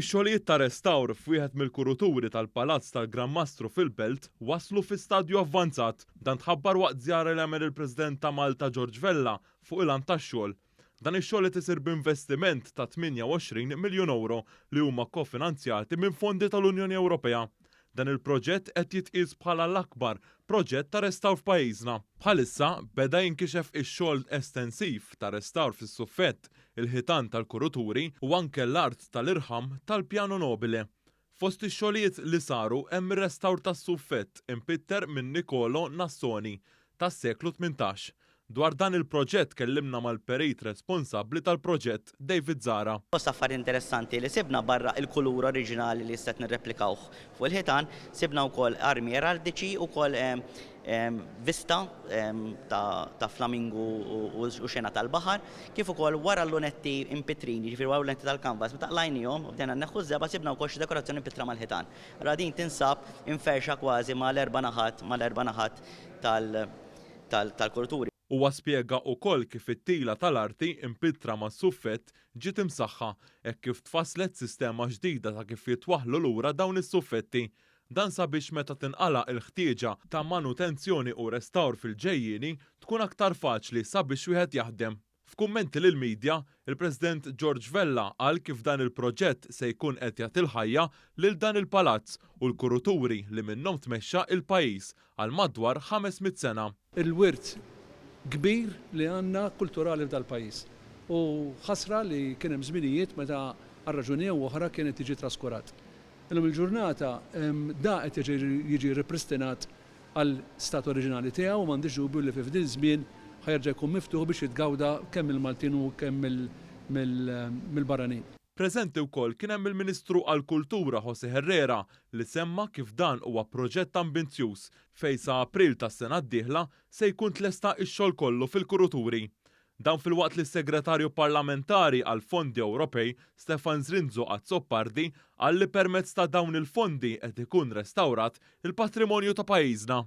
Ix-xogħlijiet ta' restawr f'wieħed mill-kuruturi tal-Palazz tal-Gran Mastru fil-Belt waslu fi stadju avvanzat. Dan tħabbar waqt żjara li għamel il-President ta' Malta George Vella fuq il-għan tax-xogħol. Dan ix-xogħol qed isir b'investiment ta' 28 miljun euro li huma kofinanzjati minn fondi tal-Unjoni Ewropea. Dan il-proġett qed jitqies bħala l-akbar proġett ta' restawr f'pajjiżna. Bħalissa beda jinkixef ix-xogħol estensiv ta' restawr fis-suffett, il-ħitan tal-kuruturi u anke l-art tal-irħam tal-pjano nobile. Fost ix-xogħlijiet li saru hemm ir-restawr tas-suffett impitter minn Niccolò Nassoni tas-seklu 18. Dwar dan il-proġett kellimna mal-perit responsabbli tal-proġett David Zara. Bosta affari interessanti li sibna barra il-kulur oriġinali li stet nirreplikawh fuq il-ħitan, sibna wkoll armi eraldiċi u wkoll vista ta' flamingu u xena tal-baħar, kif ukoll wara l-lunetti impitrini, ġifieri wara l-lunetti tal-kanvas, meta qlajnihom u bdejna nneħħu żeba sibna wkoll xi dekorazzjoni mpittra mal-ħitan. Allura din tinsab inferxa kważi mal-erba' naħat tal-kulturi. Huwa spjega wkoll kif it-tila tal-arti impittra mas-suffett ġiet imsaħħa hekk kif tfasslet sistema ġdida ta' kif jitwaħħlu lura dawn is-suffetti. Dan sabiex meta tinqalaq il-ħtieġa ta' manutenzjoni u restawr fil-ġejjieni tkun aktar faċli sabiex wieħed jaħdem. F'kummenti lill-medja, il-President George Vella qal kif dan il-proġett se jkun qed jagħti l-ħajja lil dan il-palazz u l-kuruturi li minnhom tmexxa il-pajjiż għal madwar 500 sena. Il-wirt kbir li għandna kulturali f'dal pajjiż. U ħasra li kien hemm żminijiet meta għal raġunijiet oħra kienet tiġi traskurat. Illum il-ġurnata da qed jiġi ripristinat għal stat oriġinali tiegħu u m'għandix dubju li fi f'din żmien ħajerġa' jkun miftuħ biex jitgawda kemm il-Maltin u kemm mill-barranin. Preżenti wkoll kien hemm il-Ministru għall-Kultura José Herrera li semma kif dan huwa proġett ambizzjuż fejn sa April tas-sena d-dieħla se jkun tlesta x-xogħol kollu fil-kuruturi. Dan filwaqt li s-Segretarju Parlamentari għal Fondi Ewropej Stefan Zrinzo Azzoppardi qal li permezz ta' dawn il-fondi qed ikun restawrat il-patrimonju ta' pajjiżna.